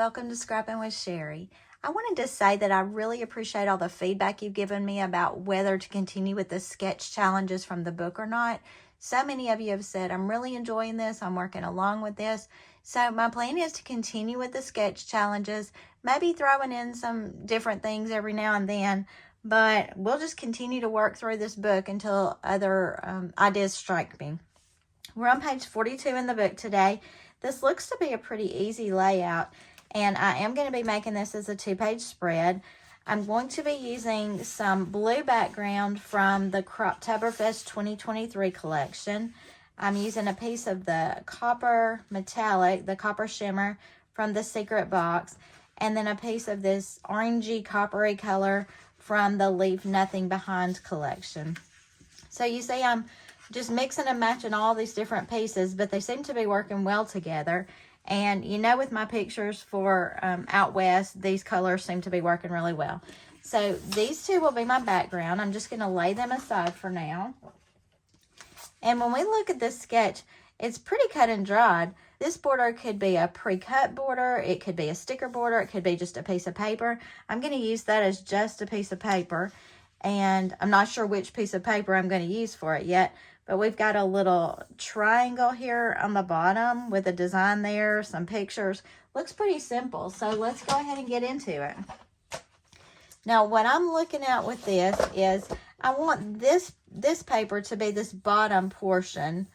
welcome to Scrappin with Sheri. I wanted to say that I really appreciate all the feedback you've given me about whether to continue with the sketch challenges from the book or not. So many of you have said, I'm really enjoying this, I'm working along with this. So my plan is to continue with the sketch challenges, maybe throwing in some different things every now and then, but we'll just continue to work through this book until other ideas strike me. We're on page 42 in the book today. This looks to be a pretty easy layout, and I am going to be making this as a 2-page spread. I'm going to be using some blue background from the Croptoberfest 2023 collection. I'm using a piece of the copper metallic, the copper shimmer from the Secret Box, and then a piece of this orangey coppery color from the Leave Nothing Behind collection. So you see I'm just mixing and matching all these different pieces, but they seem to be working well together. And you know, with my pictures for out west, these colors seem to be working really well. So these two will be my background. I'm just going to lay them aside for now. And when we look at this sketch, it's pretty cut and dried. This border could be a pre-cut border. It could be a sticker border. It could be just a piece of paper. I'm going to use that as just a piece of paper. And I'm not sure which piece of paper I'm going to use for it yet. But we've got a little triangle here on the bottom with a design there, some pictures. Looks pretty simple. So let's go ahead and get into it. Now, what I'm looking at with this is I want this paper to be this bottom portion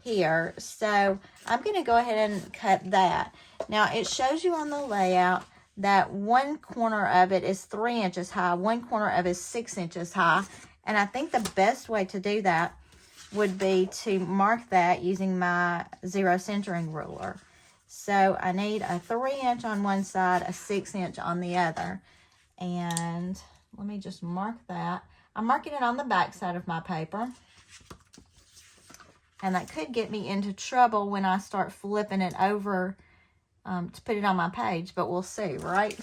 here. So I'm going to go ahead and cut that. Now, it shows you on the layout that one corner of it is 3 inches high. One corner of it is 6 inches high. And I think the best way to do that would be to mark that using my 0 centering ruler. So I need a 3-inch on one side, a 6-inch on the other. And let me just mark that. I'm marking it on the back side of my paper. And that could get me into trouble when I start flipping it over to put it on my page, but we'll see, right?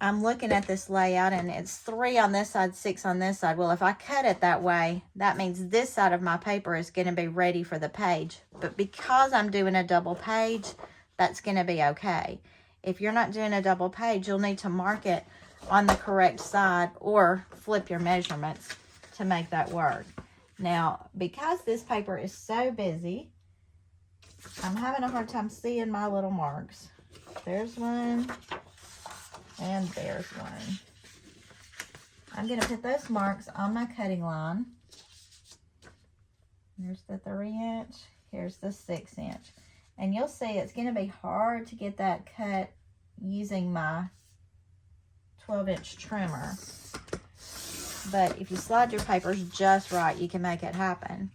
I'm looking at this layout and it's 3 on this side, 6 on this side. Well, if I cut it that way, that means this side of my paper is going to be ready for the page. But because I'm doing a double page, that's going to be okay. If you're not doing a double page, you'll need to mark it on the correct side or flip your measurements to make that work. Now, because this paper is so busy, I'm having a hard time seeing my little marks. There's one. And there's one. I'm going to put those marks on my cutting line. There's the 3-inch. Here's the 6-inch. And you'll see it's going to be hard to get that cut using my 12-inch trimmer. But if you slide your papers just right, you can make it happen.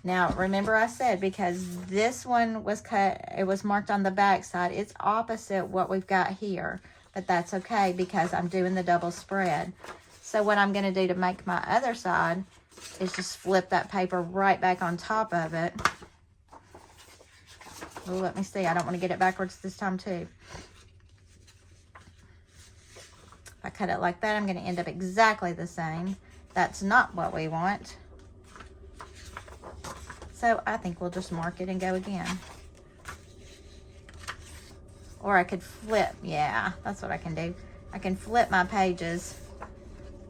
Now, remember I said, because this one was cut, it was marked on the back side, it's opposite what we've got here. But that's okay because I'm doing the double spread. So what I'm going to do to make my other side is just flip that paper right back on top of it. Oh, let me see. I don't want to get it backwards this time too. If I cut it like that, I'm going to end up exactly the same. That's not what we want. So I think we'll just mark it and go again. Or I could flip, yeah, that's what I can do. I can flip my pages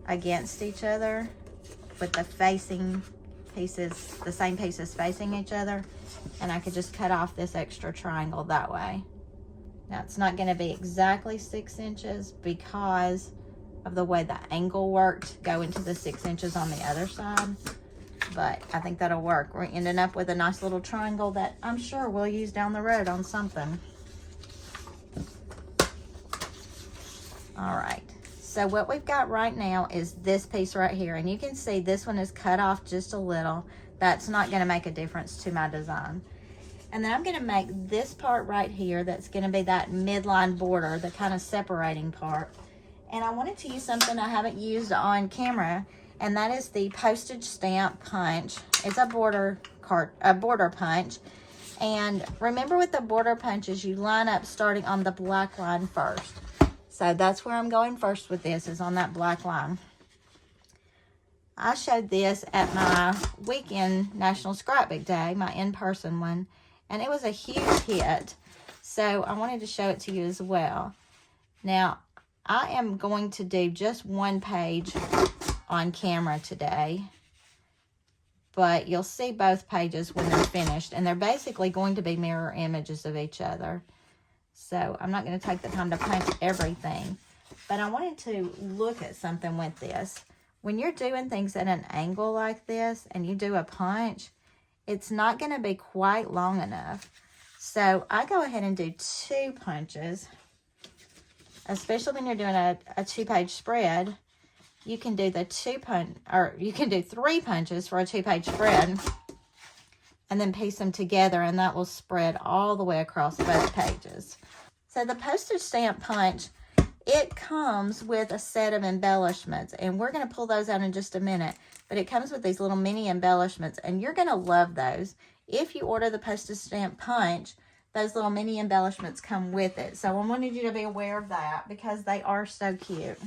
against each other with the facing pieces, the same pieces facing each other. And I could just cut off this extra triangle that way. Now, it's not gonna be exactly 6 inches because of the way the angle worked going to the 6 inches on the other side. But I think that'll work. We're ending up with a nice little triangle that I'm sure we'll use down the road on something. All right, so what we've got right now is this piece right here. And you can see this one is cut off just a little. That's not gonna make a difference to my design. And then I'm gonna make this part right here that's gonna be that midline border, the kind of separating part. And I wanted to use something I haven't used on camera, and that is the postage stamp punch. It's a border punch. And remember with the border punches, you line up starting on the black line first. So that's where I'm going first with this, is on that black line. I showed this at my weekend National Scrapbook Day, my in-person one, and it was a huge hit. So I wanted to show it to you as well. Now, I am going to do just one page on camera today, but you'll see both pages when they're finished, and they're basically going to be mirror images of each other. So I'm not going to take the time to punch everything, but I wanted to look at something with this. When you're doing things at an angle like this and you do a punch, it's not going to be quite long enough. So I go ahead and do 2 punches, especially when you're doing a 2-page spread. You can do you can do 3 punches for a 2-page spread, and then piece them together, and that will spread all the way across both pages. So the postage stamp punch, it comes with a set of embellishments, and we're going to pull those out in just a minute, but it comes with these little mini embellishments, and you're going to love those. If you order the postage stamp punch, those little mini embellishments come with it. So I wanted you to be aware of that because they are so cute.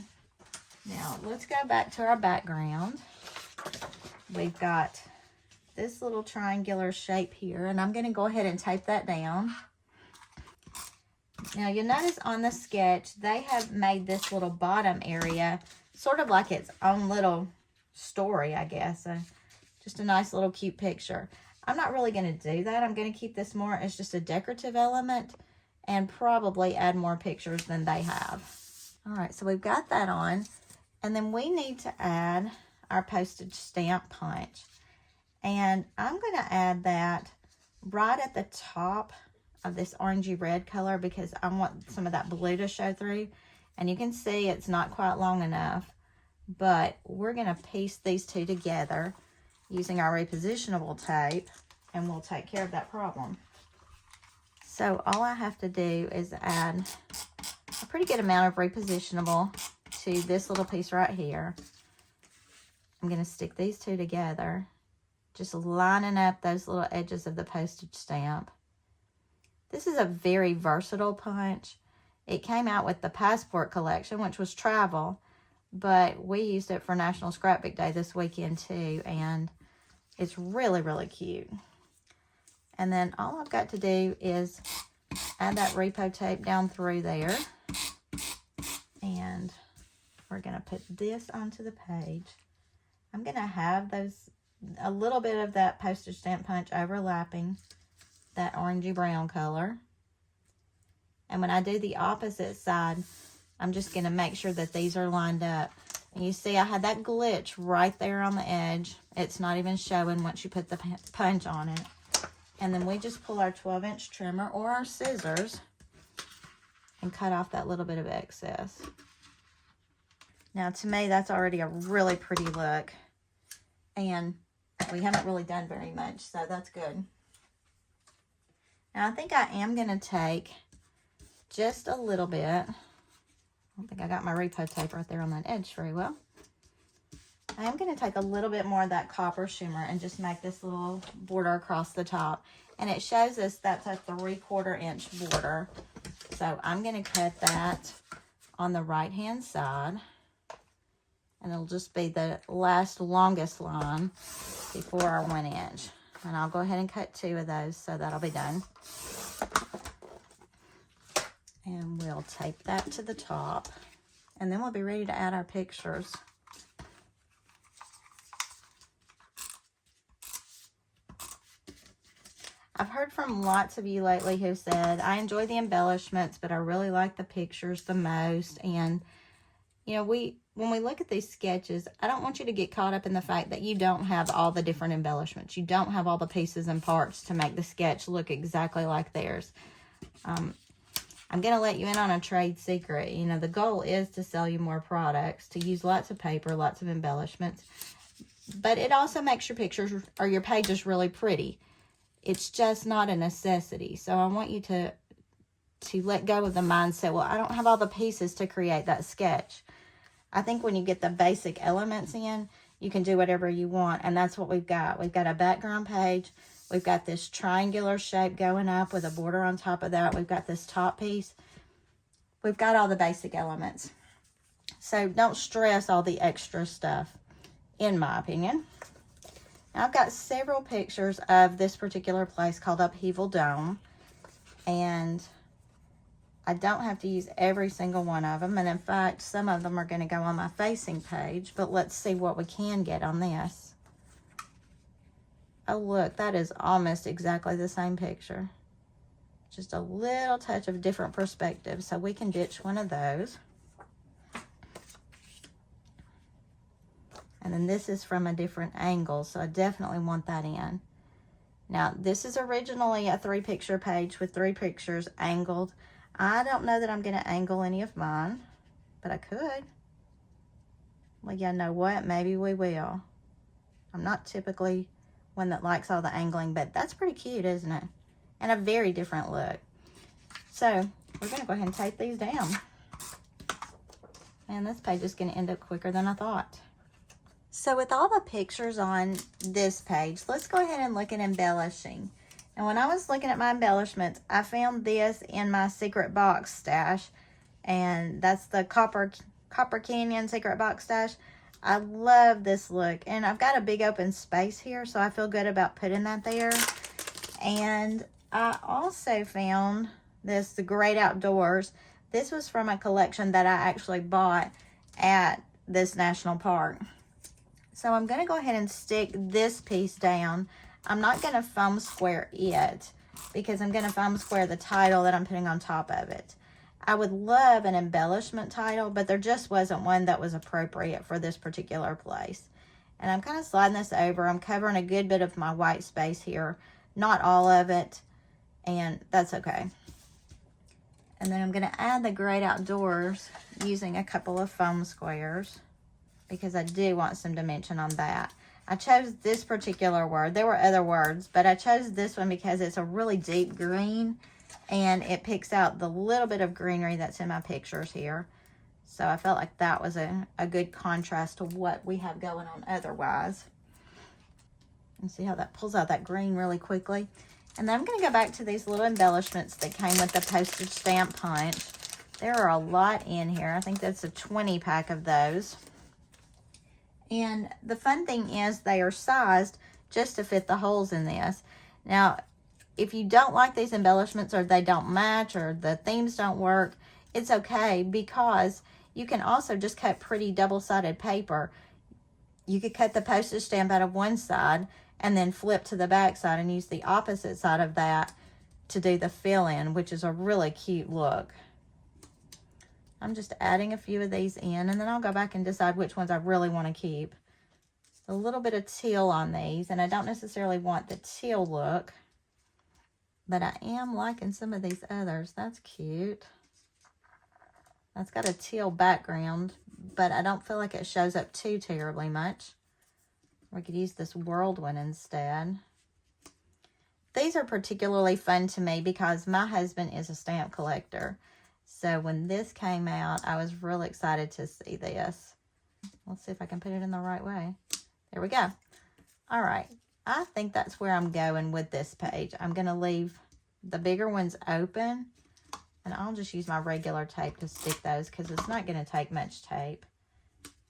Now, let's go back to our background. We've got this little triangular shape here, and I'm going to go ahead and tape that down. Now, you'll notice on the sketch, they have made this little bottom area sort of like its own little story, I guess. Just a nice little cute picture. I'm not really going to do that. I'm going to keep this more as just a decorative element and probably add more pictures than they have. All right, so we've got that on. And then we need to add our postage stamp punch. And I'm going to add that right at the top of this orangey red color because I want some of that blue to show through. And you can see it's not quite long enough, but we're going to piece these two together using our repositionable tape, and we'll take care of that problem. So all I have to do is add a pretty good amount of repositionable to this little piece right here. I'm going to stick these two together, just lining up those little edges of the postage stamp. This is a very versatile punch. It came out with the Passport collection, which was travel, but we used it for National Scrapbook Day this weekend too, and it's really, really cute. And then all I've got to do is add that repo tape down through there, and we're going to put this onto the page. I'm going to have a little bit of that postage stamp punch overlapping that orangey brown color. And when I do the opposite side, I'm just going to make sure that these are lined up. And you see I had that glitch right there on the edge. It's not even showing once you put the punch on it. And then we just pull our 12-inch trimmer or our scissors and cut off that little bit of excess. Now, to me, that's already a really pretty look. And we haven't really done very much, so that's good. Now, I think I am going to take just a little bit. I don't think I got my repo tape right there on that edge very well. I am going to take a little bit more of that copper shimmer and just make this little border across the top. And it shows us that's a 3/4 inch border. So I'm going to cut that on the right-hand side. And it'll just be the last longest line before our 1 inch. And I'll go ahead and cut 2 of those, so that'll be done. And we'll tape that to the top. And then we'll be ready to add our pictures. I've heard from lots of you lately who said, I enjoy the embellishments, but I really like the pictures the most. And, you know, when we look at these sketches, I don't want you to get caught up in the fact that you don't have all the different embellishments. You don't have all the pieces and parts to make the sketch look exactly like theirs. I'm going to let you in on a trade secret. You know, the goal is to sell you more products, to use lots of paper, lots of embellishments. But it also makes your pictures or your pages really pretty. It's just not a necessity. So I want you to let go of the mindset, well, I don't have all the pieces to create that sketch. I think when you get the basic elements in, you can do whatever you want. And that's what we've got. We've got a background page. We've got this triangular shape going up with a border on top of that. We've got this top piece. We've got all the basic elements. So don't stress all the extra stuff, in my opinion. Now, I've got several pictures of this particular place called Upheaval Dome, and I don't have to use every single one of them, and in fact, some of them are going to go on my facing page, but let's see what we can get on this. Oh, look, that is almost exactly the same picture. Just a little touch of different perspective, so we can ditch one of those. And then this is from a different angle, so I definitely want that in. Now, this is originally a 3-picture page with 3 pictures angled. I don't know that I'm going to angle any of mine, but I could. Well, you know what? Maybe we will. I'm not typically one that likes all the angling, but that's pretty cute, isn't it? And a very different look. So, we're going to go ahead and tape these down. And this page is going to end up quicker than I thought. So with all the pictures on this page, let's go ahead and look at embellishing. And when I was looking at my embellishments, I found this in my secret box stash. And that's the Copper Canyon secret box stash. I love this look. And I've got a big open space here, so I feel good about putting that there. And I also found this, the Great Outdoors. This was from a collection that I actually bought at this national park. So I'm going to go ahead and stick this piece down. I'm not going to foam square it because I'm going to foam square the title that I'm putting on top of it. I would love an embellishment title, but there just wasn't one that was appropriate for this particular place. And I'm kind of sliding this over. I'm covering a good bit of my white space here. Not all of it, and that's okay. And then I'm going to add the Great Outdoors using a couple of foam squares, because I do want some dimension on that. I chose this particular word. There were other words, but I chose this one because it's a really deep green, and it picks out the little bit of greenery that's in my pictures here. So I felt like that was a good contrast to what we have going on otherwise. And see how that pulls out that green really quickly. And then I'm going to go back to these little embellishments that came with the postage stamp punch. There are a lot in here. I think that's a 20 pack of those. And the fun thing is they are sized just to fit the holes in this. Now, if you don't like these embellishments, or they don't match, or the themes don't work, it's okay, because you can also just cut pretty double-sided paper. You could cut the postage stamp out of one side and then flip to the back side and use the opposite side of that to do the fill-in, which is a really cute look. I'm just adding a few of these in, and then I'll go back and decide which ones I really want to keep. A little bit of teal on these, and I don't necessarily want the teal look, but I am liking some of these others. That's cute. That's got a teal background, but I don't feel like it shows up too terribly much. We could use this whirlwind instead. These are particularly fun to me because my husband is a stamp collector. So when this came out, I was really excited to see this. Let's see if I can put it in the right way. There we go. All right. I think that's where I'm going with this page. I'm going to leave the bigger ones open, and I'll just use my regular tape to stick those because it's not going to take much tape.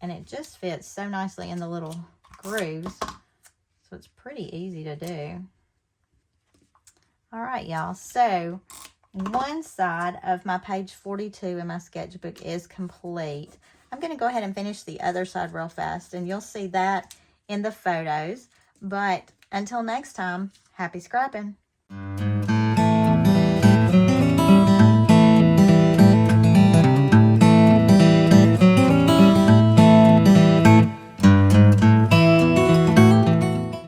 And it just fits so nicely in the little grooves. So it's pretty easy to do. All right, y'all. So one side of my page 42 in my sketchbook is complete. I'm going to go ahead and finish the other side real fast, and you'll see that in the photos. But until next time, happy scrapping.